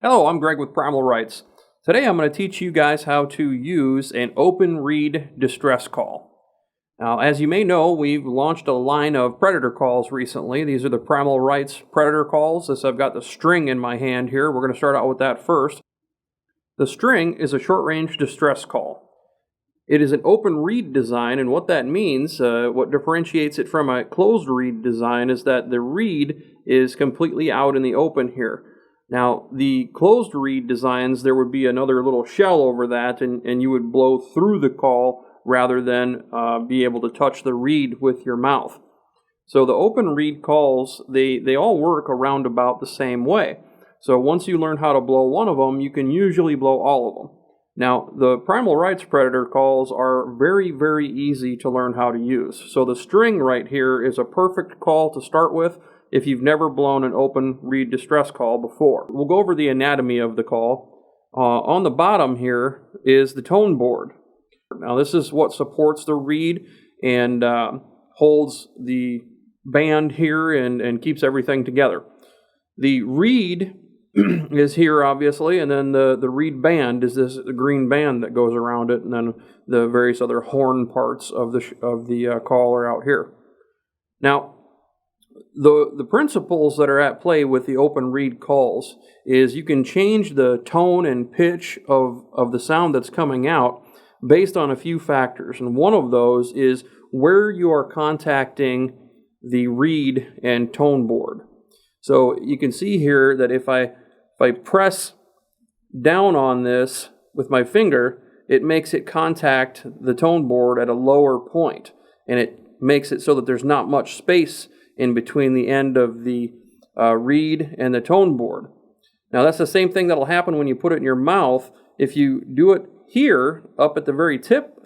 Hello, I'm Greg with Primal Rights. Today I'm going to teach you guys how to use an open reed distress call. Now, as you may know, we've launched a line of predator calls recently. These are the Primal Rights predator calls. I've got the string in my hand here. We're going to start out with that first. The string is a short-range distress call. It is an open reed design, and what that means, what differentiates it from a closed reed design, is that the reed is completely out in the open here. Now, the closed reed designs, there would be another little shell over that, and you would blow through the call rather than be able to touch the reed with your mouth. So the open reed calls, they all work around about the same way. So once you learn how to blow one of them, you can usually blow all of them. Now, the Primal Rights predator calls are very, very easy to learn how to use. So the string right here is a perfect call to start with if you've never blown an open reed distress call before. We'll go over the anatomy of the call. On the bottom here is the tone board. Now this is what supports the reed and holds the band here and keeps everything together. The reed is here obviously, and then the reed band is this green band that goes around it, and then the various other horn parts of the call are out here. Now, the principles that are at play with the open reed calls is you can change the tone and pitch of the sound that's coming out based on a few factors. And one of those is where you are contacting the reed and tone board. So you can see here that if I press down on this with my finger, it makes it contact the tone board at a lower point. And it makes it so that there's not much space in between the end of the reed and the tone board. Now that's the same thing that'll happen when you put it in your mouth. If you do it here, up at the very tip,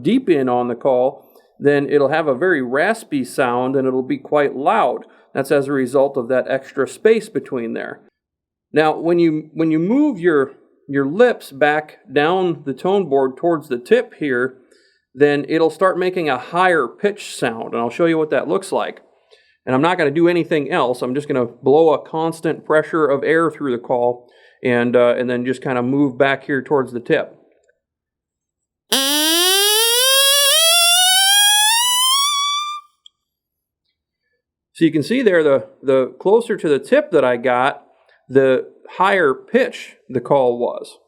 deep in on the call, then it'll have a very raspy sound and it'll be quite loud. That's as a result of that extra space between there. Now when you move your lips back down the tone board towards the tip here, then it'll start making a higher pitch sound, and I'll show you what that looks like. And I'm not going to do anything else. I'm just going to blow a constant pressure of air through the call and then just kind of move back here towards the tip. So you can see there, the closer to the tip that I got, the higher pitch the call was.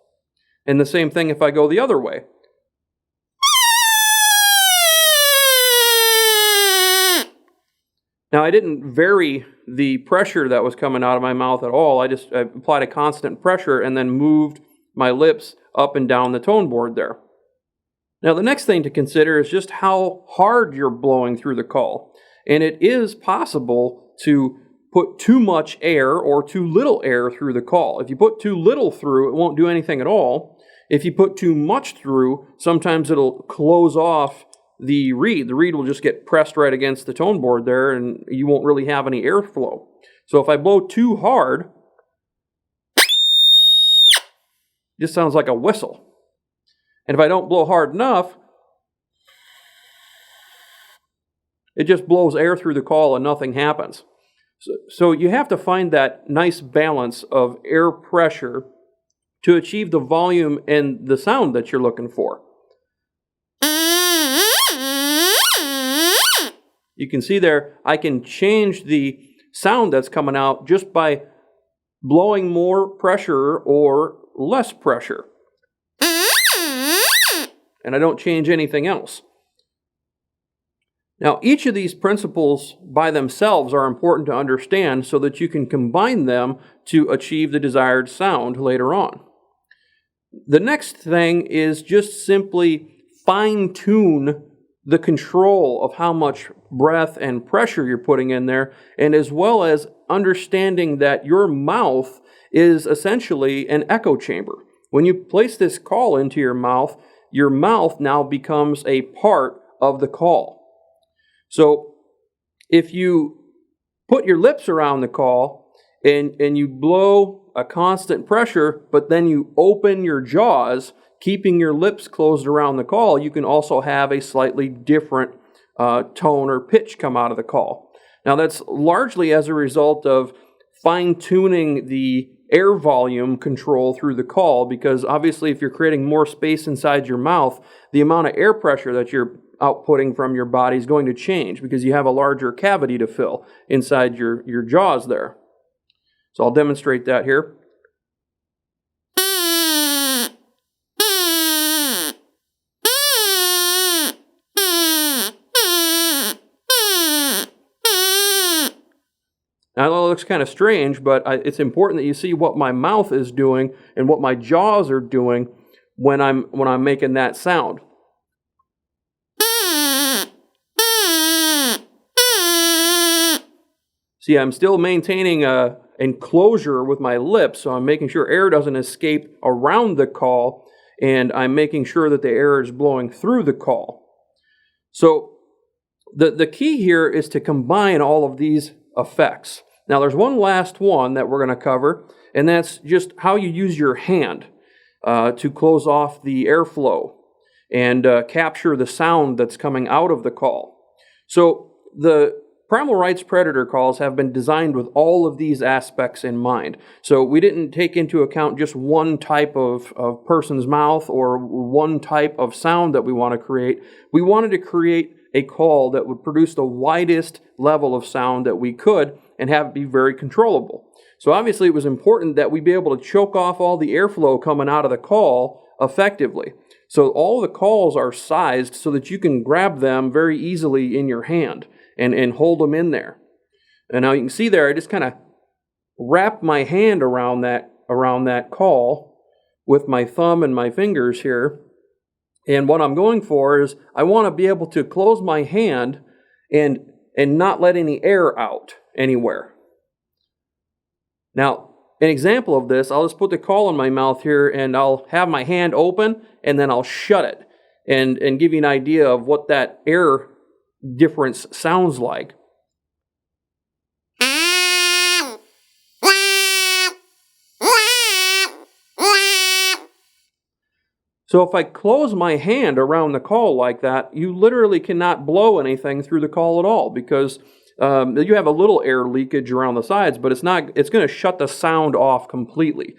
And the same thing if I go the other way. Now, I didn't vary the pressure that was coming out of my mouth at all. I applied a constant pressure and then moved my lips up and down the tone board there. Now, the next thing to consider is just how hard you're blowing through the call. And it is possible to put too much air or too little air through the call. If you put too little through, it won't do anything at all. If you put too much through, sometimes it'll close off the reed. The reed will just get pressed right against the tone board there, and you won't really have any airflow. So if I blow too hard, it just sounds like a whistle. And if I don't blow hard enough, it just blows air through the call and nothing happens. So you have to find that nice balance of air pressure to achieve the volume and the sound that you're looking for. You can see there, I can change the sound that's coming out just by blowing more pressure or less pressure. And I don't change anything else. Now, each of these principles by themselves are important to understand so that you can combine them to achieve the desired sound later on. The next thing is just simply fine-tune the control of how much breath and pressure you're putting in there, and as well as understanding that your mouth is essentially an echo chamber. When you place this call into your mouth now becomes a part of the call. So if you put your lips around the call and you blow a constant pressure, but then you open your jaws, keeping your lips closed around the call, you can also have a slightly different tone or pitch come out of the call. Now that's largely as a result of fine-tuning the air volume control through the call, because obviously if you're creating more space inside your mouth, the amount of air pressure that you're outputting from your body is going to change because you have a larger cavity to fill inside your jaws there. So I'll demonstrate that here. Now, it looks kind of strange, but it's important that you see what my mouth is doing and what my jaws are doing when I'm making that sound. See, I'm still maintaining a enclosure with my lips, so I'm making sure air doesn't escape around the call, and I'm making sure that the air is blowing through the call. So the key here is to combine all of these effects. Now, there's one last one that we're going to cover, and that's just how you use your hand to close off the airflow and capture the sound that's coming out of the call. So the Primal Rights Predator calls have been designed with all of these aspects in mind. So we didn't take into account just one type of person's mouth or one type of sound that we want to create. We wanted to create a call that would produce the widest level of sound that we could and have it be very controllable. So obviously it was important that we be able to choke off all the airflow coming out of the call effectively. So all the calls are sized so that you can grab them very easily in your hand and hold them in there. And now you can see there, I just kind of wrap my hand around that call with my thumb and my fingers here. And what I'm going for is I want to be able to close my hand and not let any air out anywhere. Now, an example of this, I'll just put the call in my mouth here and I'll have my hand open and then I'll shut it and give you an idea of what that air difference sounds like. So if I close my hand around the call like that, you literally cannot blow anything through the call at all because you have a little air leakage around the sides, but it's going to shut the sound off completely.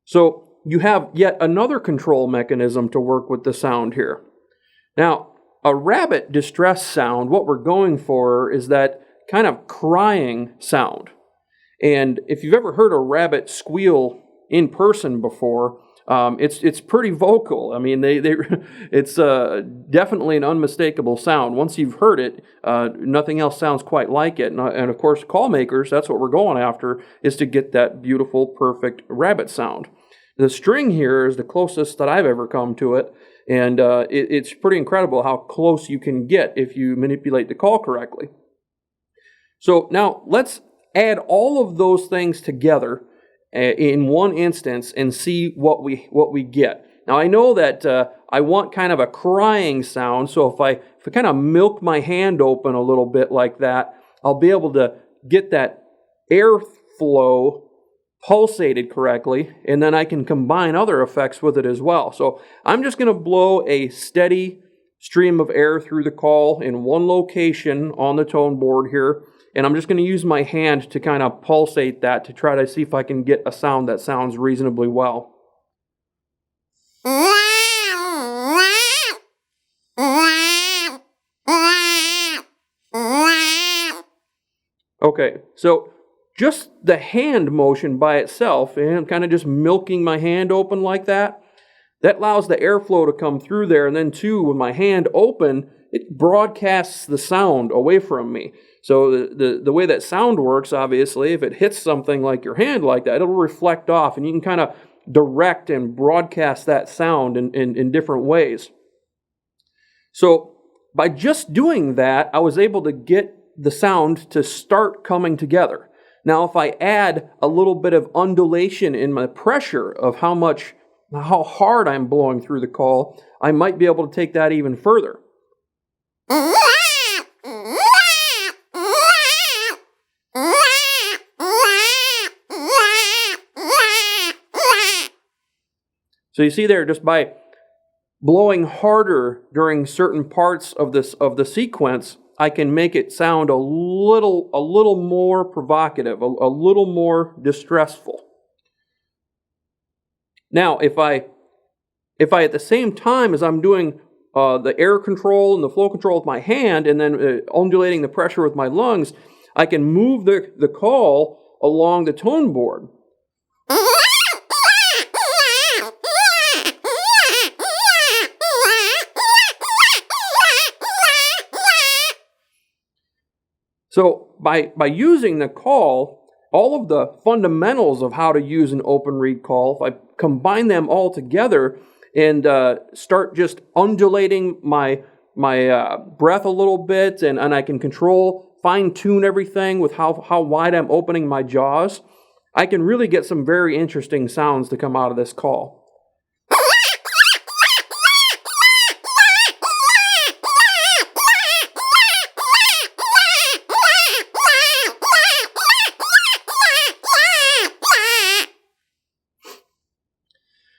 So you have yet another control mechanism to work with the sound here. Now, a rabbit distress sound, what we're going for is that kind of crying sound. And if you've ever heard a rabbit squeal in person before, it's pretty vocal. I mean, it's definitely an unmistakable sound. Once you've heard it, nothing else sounds quite like it. And of course, call makers, that's what we're going after, is to get that beautiful, perfect rabbit sound. The string here is the closest that I've ever come to it, and it's pretty incredible how close you can get if you manipulate the call correctly. So now let's add all of those things together in one instance and see what we get. Now I know that I want kind of a crying sound, so if I kind of milk my hand open a little bit like that, I'll be able to get that airflow pulsated correctly, and then I can combine other effects with it as well. So I'm just going to blow a steady stream of air through the call in one location on the tone board here, and I'm just going to use my hand to kind of pulsate that to try to see if I can get a sound that sounds reasonably well. Okay, so just the hand motion by itself, and kind of just milking my hand open like that, that allows the airflow to come through there. And then too, with my hand open, it broadcasts the sound away from me. So the way that sound works, obviously, if it hits something like your hand like that, it'll reflect off, and you can kind of direct and broadcast that sound in different ways. So by just doing that, I was able to get the sound to start coming together. Now, if I add a little bit of undulation in my pressure of how hard I'm blowing through the call, I might be able to take that even further. So you see there, just by blowing harder during certain parts of the sequence, I can make it sound a little more provocative, a little more distressful. Now, if I at the same time as I'm doing the air control and the flow control with my hand and then undulating the pressure with my lungs, I can move the call along the tone board. So by using the call, all of the fundamentals of how to use an open reed call, if I combine them all together and start just undulating my breath a little bit, and I can control, fine-tune everything with how wide I'm opening my jaws, I can really get some very interesting sounds to come out of this call.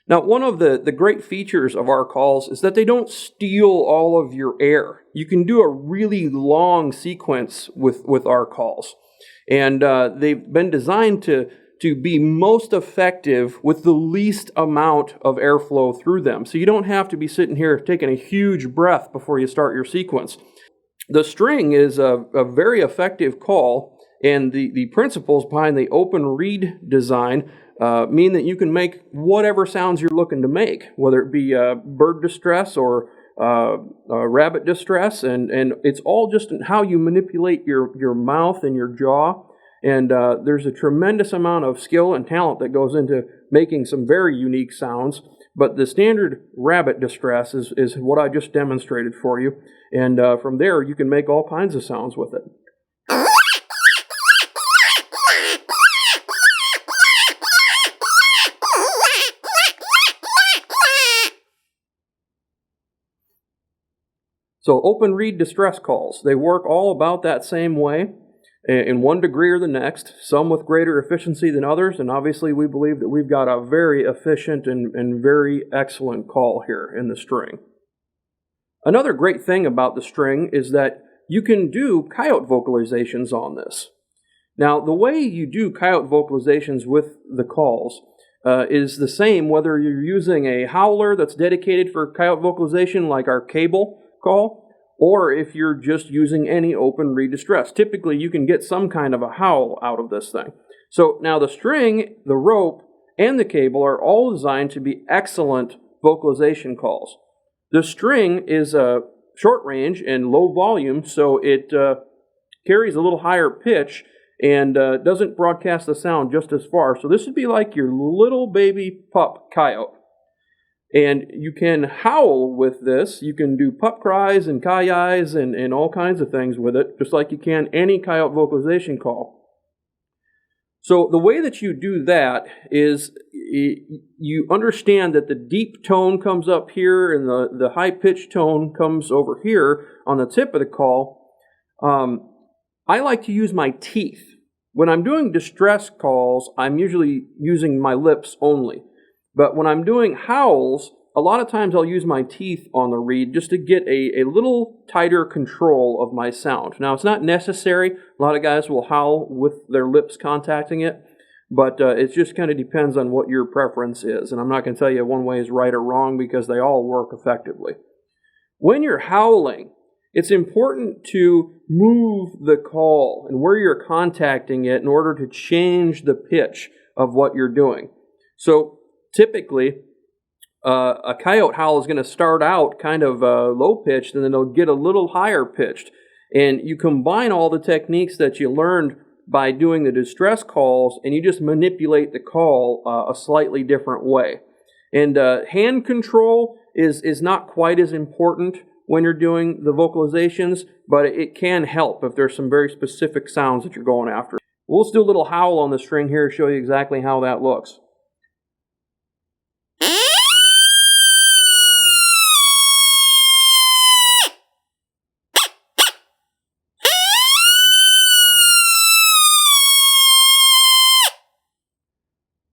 Now, one of the great features of our calls is that they don't steal all of your air. You can do a really long sequence with our calls. And they've been designed to be most effective with the least amount of airflow through them. So you don't have to be sitting here taking a huge breath before you start your sequence. The string is a very effective call, and the principles behind the open reed design mean that you can make whatever sounds you're looking to make, whether it be bird distress or rabbit distress, and it's all just in how you manipulate your mouth and your jaw. And there's a tremendous amount of skill and talent that goes into making some very unique sounds. But the standard rabbit distress is what I just demonstrated for you. And from there, you can make all kinds of sounds with it. So open reed distress calls, they work all about that same way in one degree or the next, some with greater efficiency than others, and obviously we believe that we've got a very efficient and very excellent call here in the string. Another great thing about the string is that you can do coyote vocalizations on this. Now, the way you do coyote vocalizations with the calls is the same whether you're using a howler that's dedicated for coyote vocalization like our cable call, or if you're just using any open reed distress. Typically, you can get some kind of a howl out of this thing. So now the string, the rope, and the cable are all designed to be excellent vocalization calls. The string is short range and low volume, so it carries a little higher pitch and doesn't broadcast the sound just as far. So this would be like your little baby pup coyote. And you can howl with this. You can do pup cries and ki-yis and all kinds of things with it, just like you can any coyote vocalization call. So the way that you do that is you understand that the deep tone comes up here and the high-pitched tone comes over here on the tip of the call. I like to use my teeth. When I'm doing distress calls, I'm usually using my lips only. But when I'm doing howls, a lot of times I'll use my teeth on the reed just to get a little tighter control of my sound. Now, it's not necessary. A lot of guys will howl with their lips contacting it, but it just kind of depends on what your preference is. And I'm not going to tell you one way is right or wrong because they all work effectively. When you're howling, it's important to move the call and where you're contacting it in order to change the pitch of what you're doing. So typically, a coyote howl is going to start out kind of low-pitched, and then it'll get a little higher-pitched. And you combine all the techniques that you learned by doing the distress calls, and you just manipulate the call a slightly different way. And hand control is not quite as important when you're doing the vocalizations, but it can help if there's some very specific sounds that you're going after. We'll just do a little howl on the string here to show you exactly how that looks.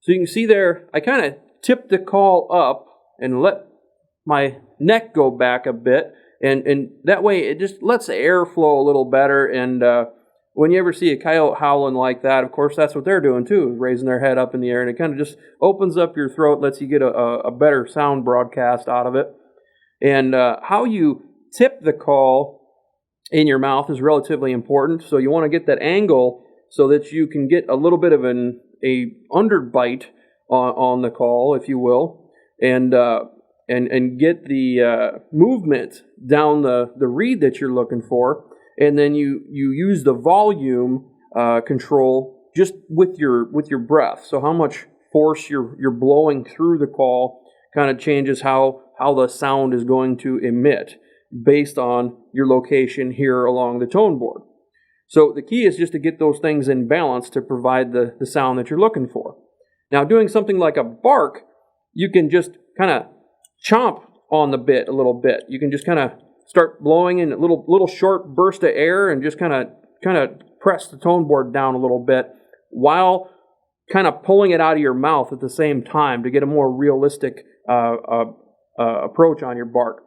So you can see there, I kind of tipped the call up and let my neck go back a bit, and that way it just lets the air flow a little better, and when you ever see a coyote howling like that, of course, that's what they're doing too, raising their head up in the air, and it kind of just opens up your throat, lets you get a better sound broadcast out of it. And how you tip the call in your mouth is relatively important. So you want to get that angle so that you can get a little bit of a underbite on the call, if you will, and get the movement down the reed that you're looking for. And then you use the volume control just with your breath. So how much force you're blowing through the call kind of changes how the sound is going to emit based on your location here along the tone board. So the key is just to get those things in balance to provide the sound that you're looking for. Now, doing something like a bark, you can just kind of chomp on the bit a little bit. You can just kind of start blowing in a little short burst of air and just kind of press the tone board down a little bit while kind of pulling it out of your mouth at the same time to get a more realistic approach on your bark.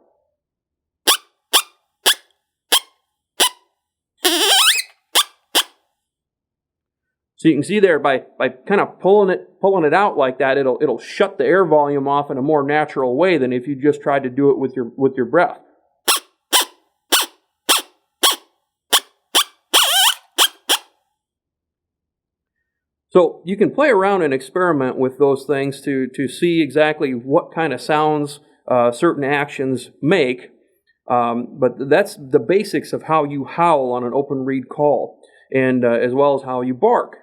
So you can see there by kind of pulling it out like that, it'll shut the air volume off in a more natural way than if you just tried to do it with your breath. So you can play around and experiment with those things to see exactly what kind of sounds certain actions make. But that's the basics of how you howl on an open reed call, and as well as how you bark.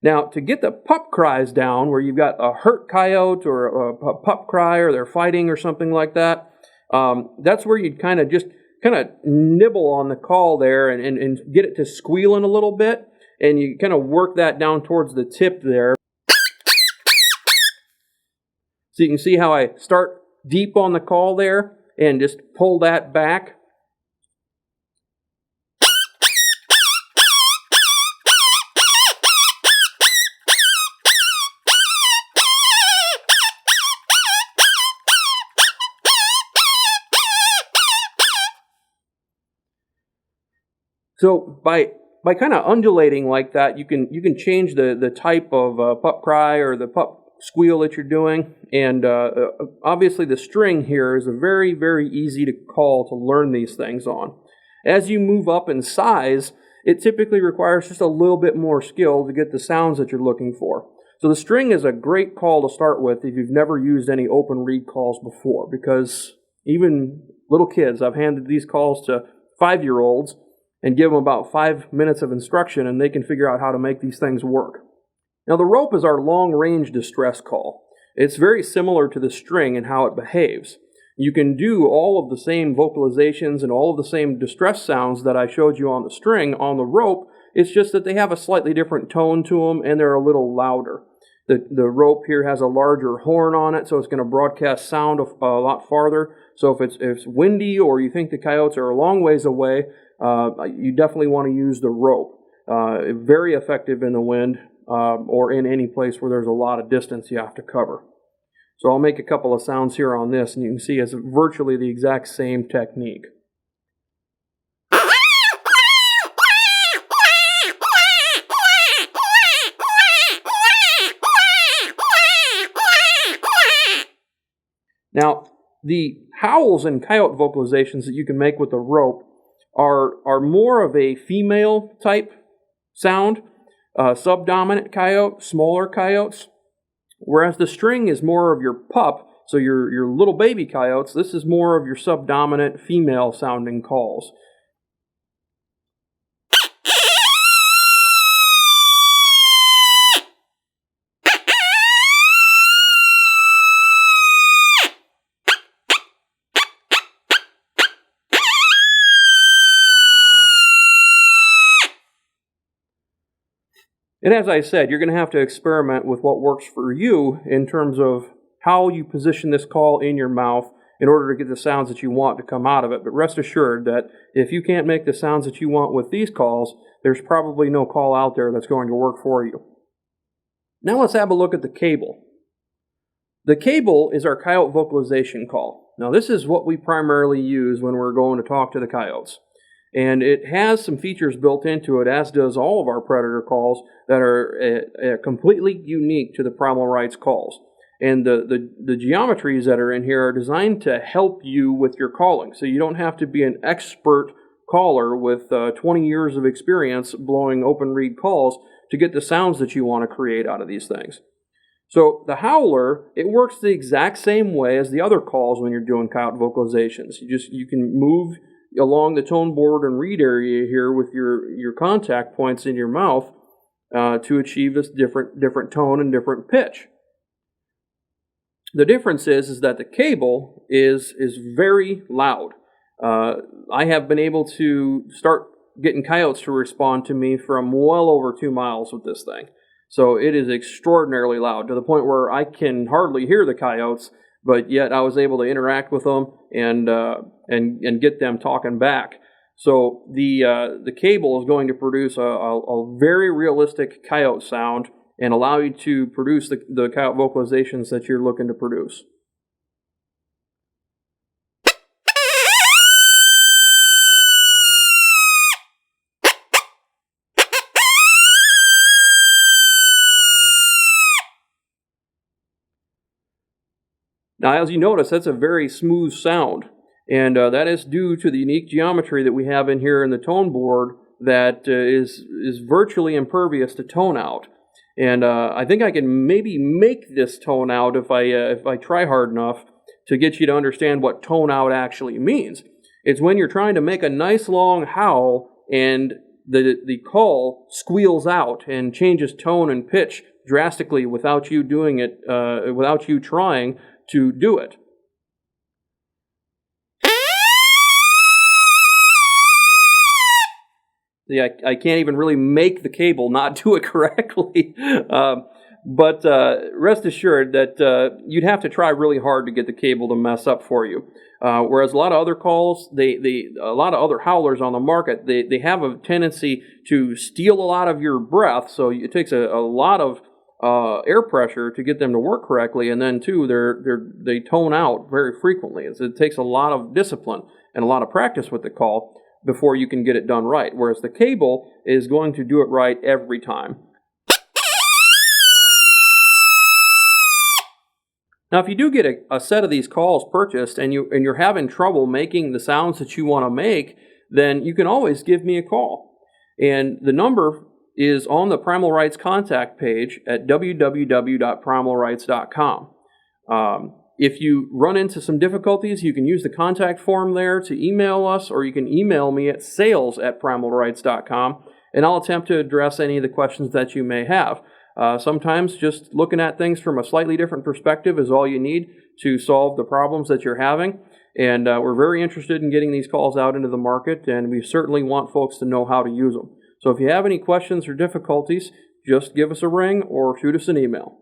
Now, to get the pup cries down, where you've got a hurt coyote or a pup cry, or they're fighting or something like that, that's where you'd kind of nibble on the call there and get it to squealing a little bit, and you kind of work that down towards the tip there. So you can see how I start deep on the call there and just pull that back. So by kind of undulating like that, you can change the type of pup cry or the pup squeal that you're doing. And obviously the string here is a very, very easy to call to learn these things on. As you move up in size, it typically requires just a little bit more skill to get the sounds that you're looking for. So the string is a great call to start with if you've never used any open reed calls before, because even little kids, I've handed these calls to 5-year-olds and give them about 5 minutes of instruction, and they can figure out how to make these things work. Now, the rope is our long-range distress call. It's very similar to the string in how it behaves. You can do all of the same vocalizations and all of the same distress sounds that I showed you on the string on the rope. It's just that they have a slightly different tone to them, and they're a little louder. The rope here has a larger horn on it, so it's going to broadcast sound a lot farther. So if it's windy or you think the coyotes are a long ways away, you definitely want to use the rope. Very effective in the wind or in any place where there's a lot of distance you have to cover. So I'll make a couple of sounds here on this, and you can see it's virtually the exact same technique. Now, the howls and coyote vocalizations that you can make with the rope are more of a female type sound, subdominant coyote, smaller coyotes, whereas the string is more of your pup, so your little baby coyotes. This is more of your subdominant female sounding calls. And as I said, you're going to have to experiment with what works for you in terms of how you position this call in your mouth in order to get the sounds that you want to come out of it. But rest assured that if you can't make the sounds that you want with these calls, there's probably no call out there that's going to work for you. Now let's have a look at the cable. The cable is our coyote vocalization call. Now this is what we primarily use when we're going to talk to the coyotes. And it has some features built into it, as does all of our Predator calls, that are completely unique to the Primal Rights calls. And the geometries that are in here are designed to help you with your calling. So you don't have to be an expert caller with 20 years of experience blowing open reed calls to get the sounds that you want to create out of these things. So the Howler, it works the exact same way as the other calls when you're doing Coyote Vocalizations. You can move along the tone board and reed area here with your contact points in your mouth to achieve this different tone and different pitch. The difference is that the cable is very loud. I have been able to start getting coyotes to respond to me from well over 2 miles with this thing. So it is extraordinarily loud, to the point where I can hardly hear the coyotes, but yet I was able to interact with them and get them talking back. So the cable is going to produce a very realistic coyote sound and allow you to produce the coyote vocalizations that you're looking to produce. Now, as you notice, that's a very smooth sound, and that is due to the unique geometry that we have in here in the tone board that is virtually impervious to tone out. And I think I can maybe make this tone out if I try hard enough to get you to understand what tone out actually means. It's when you're trying to make a nice long howl and the call squeals out and changes tone and pitch drastically without you doing it, without you trying to do it. Yeah, I can't even really make the cable not do it correctly. But rest assured that you'd have to try really hard to get the cable to mess up for you. Whereas a lot of other calls, a lot of other howlers on the market, they have a tendency to steal a lot of your breath. So it takes a lot of air pressure to get them to work correctly, and then too they tone out very frequently. It takes a lot of discipline and a lot of practice with the call before you can get it done right, whereas the cable is going to do it right every time. Now, if you do get a set of these calls purchased and you're having trouble making the sounds that you want to make, then you can always give me a call. And the number is on the Primal Rights contact page at www.primalrights.com. If you run into some difficulties, you can use the contact form there to email us, or you can email me at sales@primalrights.com, and I'll attempt to address any of the questions that you may have. Sometimes just looking at things from a slightly different perspective is all you need to solve the problems that you're having. And we're very interested in getting these calls out into the market, and we certainly want folks to know how to use them. So if you have any questions or difficulties, just give us a ring or shoot us an email.